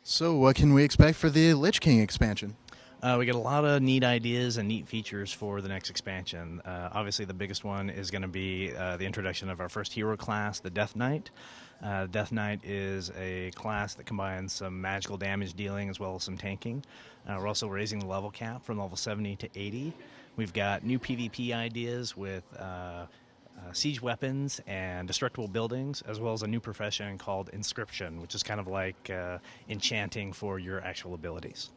So, what can we expect for the Lich King expansion? We get a lot of neat ideas and neat features for the next expansion. Obviously, the biggest one is going to be the introduction of our first hero class, the Death Knight. Death Knight is a class that combines some magical damage dealing as well as some tanking. We're also raising the level cap from level 70 to 80. We've got new PvP ideas with siege weapons and destructible buildings, as well as a new profession called Inscription, which is kind of like enchanting for your actual abilities.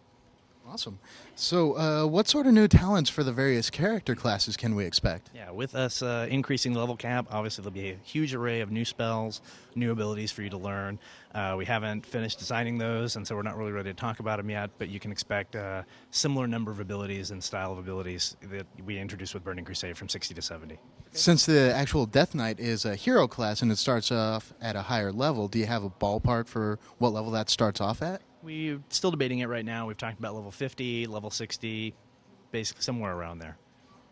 Awesome. So, what sort of new talents for the various character classes can we expect? Yeah, with us increasing the level cap, obviously there'll be a huge array of new spells, new abilities for you to learn. We haven't finished designing those, and so we're not really ready to talk about them yet, but you can expect a similar number of abilities and style of abilities that we introduced with Burning Crusade from 60 to 70. Since the actual Death Knight is a hero class and it starts off at a higher level, do you have a ballpark for what level that starts off at? We're still debating it right now. We've talked about level 50, level 60, basically somewhere around there.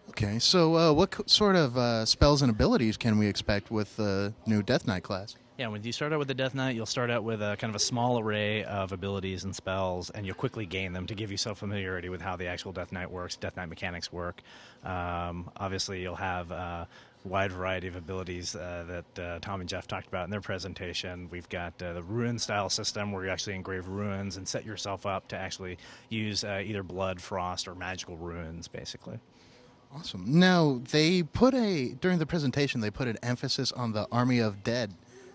Okay, so what sort of spells and abilities can we expect with the new Death Knight class? Yeah, when you start out with the Death Knight, you'll start out with a kind of a small array of abilities and spells, and you'll quickly gain them to give you some familiarity with how the actual Death Knight works, Death Knight mechanics work. Obviously, you'll have a wide variety of abilities that Tom and Jeff talked about in their presentation. We've got the Ruin-style system where you actually engrave runes and set yourself up to actually use either blood, frost, or magical runes, basically. Awesome. Now, during the presentation, they put an emphasis on the Army of Dead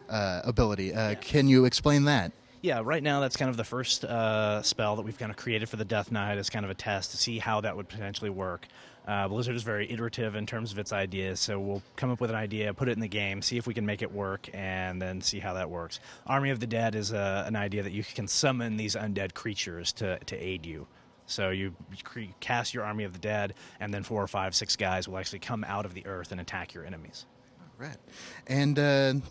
ability. Can you explain that? Yeah, right now that's kind of the first spell that we've kind of created for the Death Knight as kind of a test to see how that would potentially work. Blizzard is very iterative in terms of its ideas, so we'll come up with an idea, put it in the game, see if we can make it work, and then see how that works. Army of the Dead is an idea that you can summon these undead creatures to aid you. So you cast your Army of the Dead, and then 4 or 5, 6 guys will actually come out of the earth and attack your enemies. Right. And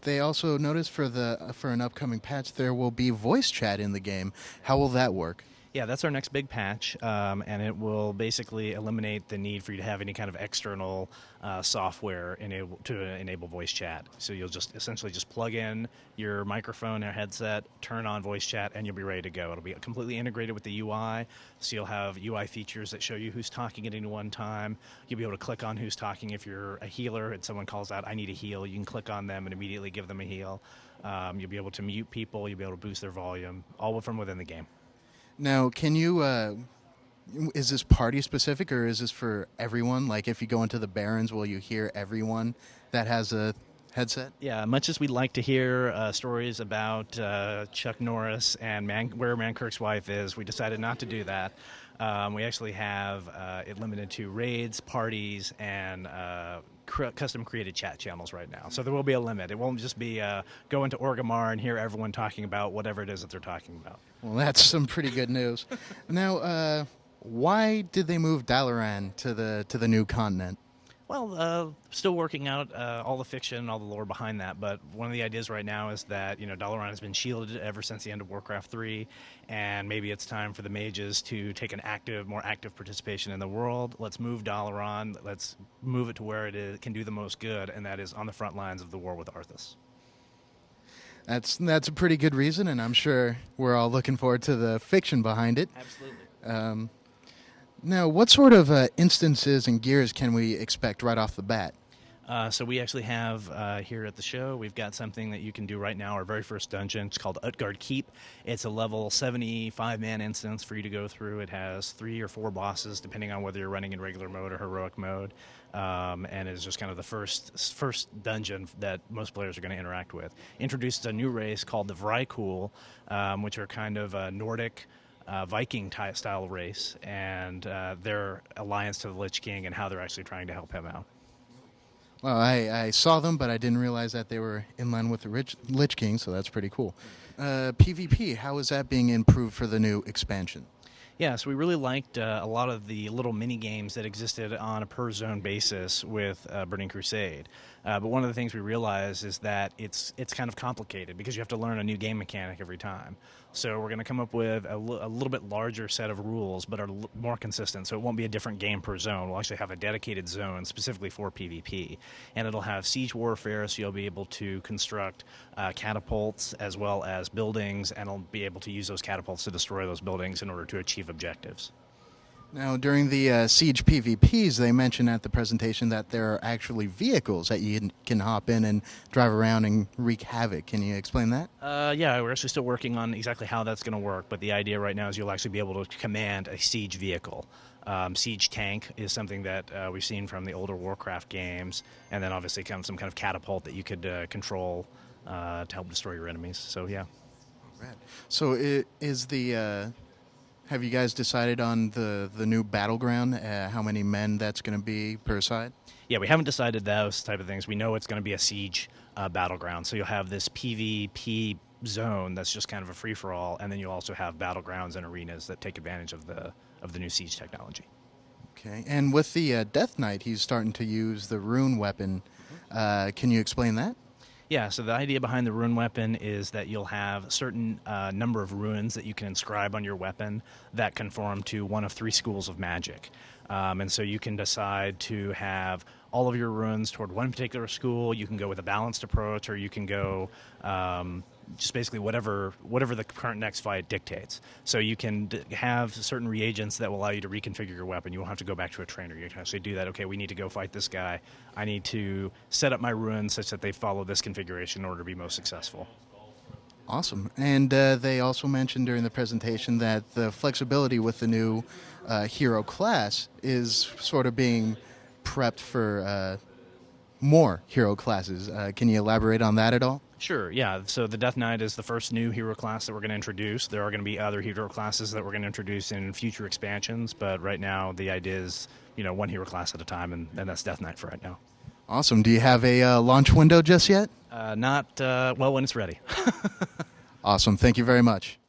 they also noticed for an upcoming patch there will be voice chat in the game. How will that work? Yeah, that's our next big patch, and it will basically eliminate the need for you to have any kind of external software to enable voice chat. So you'll just essentially just plug in your microphone or headset, turn on voice chat, and you'll be ready to go. It'll be completely integrated with the UI, so you'll have UI features that show you who's talking at any one time. You'll be able to click on who's talking. If you're a healer and someone calls out, "I need a heal," you can click on them and immediately give them a heal. You'll be able to mute people. You'll be able to boost their volume, all from within the game. Now, is this party specific or is this for everyone? Like if you go into the Barrens, will you hear everyone that has a headset? Yeah, much as we'd like to hear stories about Chuck Norris and where Mankirk's wife is, we decided not to do that. We actually have it limited to raids, parties, and custom-created chat channels right now. So there will be a limit. It won't just be go into Orgrimmar and hear everyone talking about whatever it is that they're talking about. Well, that's some pretty good news. Now, why did they move Dalaran to the new continent? Well, still working out all the fiction, all the lore behind that. But one of the ideas right now is that Dalaran has been shielded ever since the end of Warcraft 3, and maybe it's time for the mages to take an more active participation in the world. Let's move Dalaran. Let's move it to where can do the most good, and that is on the front lines of the war with Arthas. That's a pretty good reason, and I'm sure we're all looking forward to the fiction behind it. Absolutely. Now, what sort of instances and gears can we expect right off the bat? So we actually have here at the show, we've got something that you can do right now, our very first dungeon. It's called Utgard Keep. It's a level 75-man instance for you to go through. It has 3 or 4 bosses, depending on whether you're running in regular mode or heroic mode. And it's just kind of the first dungeon that most players are going to interact with. Introduces a new race called the Vrykul, which are kind of a Nordic Viking style race, and their alliance to the Lich King and how they're actually trying to help him out. Well, I saw them, but I didn't realize that they were in line with the Lich King, so that's pretty cool. PvP, how is that being improved for the new expansion? Yeah, so we really liked a lot of the little mini games that existed on a per zone basis with Burning Crusade. But one of the things we realized is that it's kind of complicated because you have to learn a new game mechanic every time. So we're going to come up with a little bit larger set of rules, but are more consistent. So it won't be a different game per zone. We'll actually have a dedicated zone specifically for PvP, and it'll have siege warfare. So you'll be able to construct catapults as well as buildings, and you'll be able to use those catapults to destroy those buildings in order to achieve objectives. Now, during the Siege PvPs, they mentioned at the presentation that there are actually vehicles that you can hop in and drive around and wreak havoc. Can you explain that? Yeah, we're actually still working on exactly how that's going to work, but the idea right now is you'll actually be able to command a siege vehicle. Siege tank is something that we've seen from the older Warcraft games, and then obviously some kind of catapult that you could control to help destroy your enemies. So, yeah. Right. So, have you guys decided on the new battleground? How many men that's going to be per side? Yeah, we haven't decided those type of things. We know it's going to be a siege battleground. So you'll have this PvP zone that's just kind of a free for all, and then you'll also have battlegrounds and arenas that take advantage of the new siege technology. Okay. And with the Death Knight, he's starting to use the rune weapon. Can you explain that? Yeah, so the idea behind the rune weapon is that you'll have a certain number of runes that you can inscribe on your weapon that conform to one of three schools of magic. And so you can decide to have all of your runes toward one particular school. You can go with a balanced approach, or you can go just basically whatever the current next fight dictates. So you can have certain reagents that will allow you to reconfigure your weapon. You won't have to go back to a trainer. You can actually do that. Okay, we need to go fight this guy. I need to set up my runes such that they follow this configuration in order to be most successful. Awesome. And they also mentioned during the presentation that the flexibility with the new hero class is sort of being prepped for more hero classes. Can you elaborate on that at all? Sure, yeah. So the Death Knight is the first new hero class that we're going to introduce. There are going to be other hero classes that we're going to introduce in future expansions, but right now the idea is, one hero class at a time, and that's Death Knight for right now. Awesome. Do you have a launch window just yet? Not, well, when it's ready. Awesome. Thank you very much.